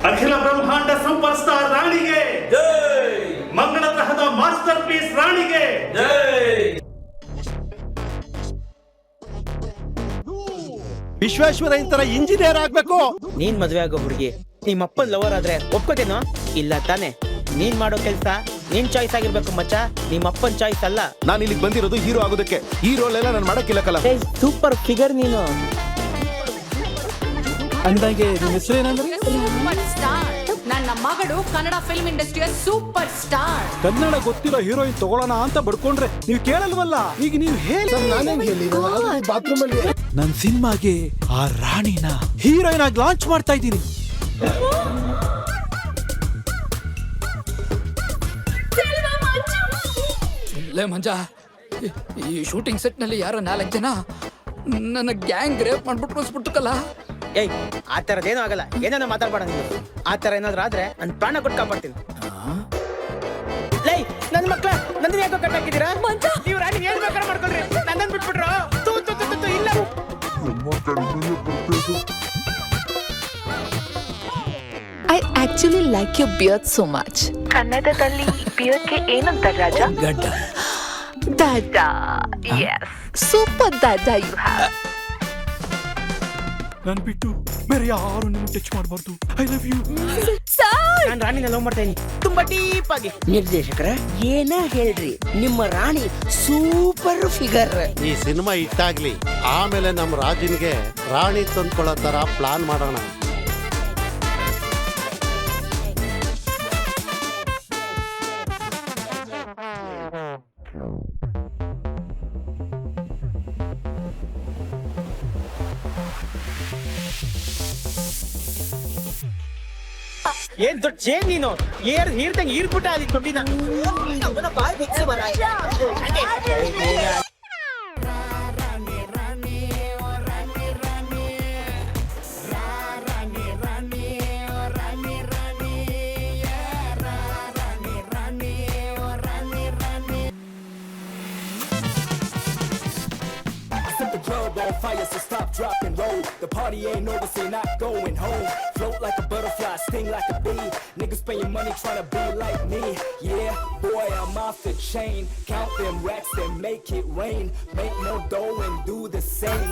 ಅಖಿಲ ಬ್ರಹ್ಮಾಂಡ super star ರಾಣಿಗೆ ಜೈ, ಮಂಗಳ ಗ್ರಹದ ಮಾಸ್ಟರ್ ಪೀಸ್ ರಾಣಿಗೆ ಜೈ. ವಿಶ್ವೇಶ್ವರಯ್ಯನ ತರ ಇಂಜಿನಿಯರ್ ಆಗ್ಬೇಕು. ನೀನ್ ಮದ್ವೆ ಆಗೋ ಹುಡುಗಿ ನಿಮ್ಮಪ್ಪನ್ ಲವರ್ ಆದ್ರೆ ಒಪ್ಕೋತೇನೋ? ಇಲ್ಲ ತಾನೆ. ನೀನ್ ಮಾಡೋ ಕೆಲ್ಸ ನಿನ್ ಚಾಯ್ಸ್ ಆಗಿರ್ಬೇಕು ಮಚ್ಚ, ನಿಮ್ಮಪ್ಪನ್ ಚಾಯ್ಸ್ ಅಲ್ಲ. ನಾನು ಇಲ್ಲಿಗೆ ಬಂದಿರೋದು ಹೀರೋ ಆಗೋದಕ್ಕೆ. ಈ ರೋಲ್ ಎಲ್ಲ ನಾನು ಮಾಡಕ್ಕಿಲ್ಲ ಕಲ. ಸೂಪರ್ ಫಿಗರ್ ನೀನು. ಅಂದಾಗೆ ನಿಮ್ಮ ಹೆಸರೇನಂದ್ರೆ? Super star. ನನ್ನ ಮಗಳು ಕನ್ನಡ ಫಿಲ್ಮ್ ಇಂಡಸ್ಟ್ರಿಯ ಸೂಪರ್ ಸ್ಟಾರ್. ಕನ್ನಡ ಗೊತ್ತಿರೋ ಹೀರೋಯಿನ್ ತಗೊಳ್ಳೋಣ ಅಂತ ಬಡ್ಕೊಂಡ್ರೆ ನೀವು ಕೇಳಲ್ವಲ್ಲ. ಈಗ ನೀವು ಹೇಳಿ ನನ್ ಸಿನಿಮಾಗೆ ಆ ರಾಣಿನ ಹೀರೋಯಿನ್ ಆಗಿ ಲಾಂಚ್ ಮಾಡ್ತಾ ಇದ್ದೀನಿ. ಲೇ ಮಂಜ, ಈ ಶೂಟಿಂಗ್ ಸೆಟ್ ನಲ್ಲಿ ಯಾರೋ 4 ಜನ ನನ್ನ ಗ್ಯಾಂಗ್ ರೇಪ್ ಮಾಡ್ಬಿಟ್ಟು ಕಳಿಸ್ಬಿಟ್ಟಲ್ಲ. ಏಯ್, ಆ ತರದೇನು ಆಗಲ್ಲ. ಏನೇನೋ ಮಾತಾಡ್ಬೇಡ ನೀನು. ಆ ತರ ಏನಾದ್ರು ಆದ್ರೆ ನನ್ ಪ್ರಾಣ ಕೊಟ್ಟು ಕಾಪಾಡ್ತೀನಿ. ಲೈ ನನ್ ಮಕ್ಳ ನಂದಿನ ಯಾಕೋ ಕಟ್ಟಾಕಿದ್ದೀರಾ? ನೀವು ರಾಣಿ ಏನ್ ಬೇಕಾದ್ರೆ ಮಾಡ್ಕೊಳ್ರಿ, ನನ್ನನ್ ಬಿಟ್ಬಿಟ್ರು. ಇಲ್ಲ I actually like your beard so much. ಕನ್ನಡದಲ್ಲಿ ಬಿಯರ್ಗೆ ಏನಂತಾರೆ ರಾಜ? ಗಡ್ಡ. Dada. Yes. Super dada you have. ನನ್ ಬಿಟ್ಟು ಬೇರೆ ಯಾರು ನಿಮ್ಗೆ ಟಚ್ ಮಾಡಬಾರ್ದು. I love you. ನಾನು ರಾಣಿನ ಲವ್ ಮಾಡ್ತಾ ಇದೀನಿ ತುಂಬಾ ಡೀಪ್ ಆಗಿ. ನಿರ್ದೇಶಕರ ಏನ ಹೇಳ್ರಿ, ನಿಮ್ಮ ರಾಣಿ ಸೂಪರ್ ಫಿಗರ್. ಈ ಸಿನಿಮಾ ಇಟ್ಟಾಗ್ಲಿ, ಆಮೇಲೆ ನಮ್ಮ ರಾಜನಿಗೆ ರಾಣಿ ತಂದ್ಕೊಳ್ಳೋ ತರ ಪ್ಲಾನ್ ಮಾಡೋಣ. ಏನ್ ದೊಡ್ಡ ಚೇನ್ ನೀನು. ಹೀರ್ದಂಗೆ ಹೀರ್ಬಿಟ್ಟ ಅಲ್ಲಿ ದುಡ್ಡಿನ. On fire, so stop, drop and roll. The party ain't over, so you're not going home. Float like a butterfly, sting like a bee. Niggas spending money trying to be like me. Yeah, boy, I'm off the chain. Count them racks and make it rain. Make more dough and do the same.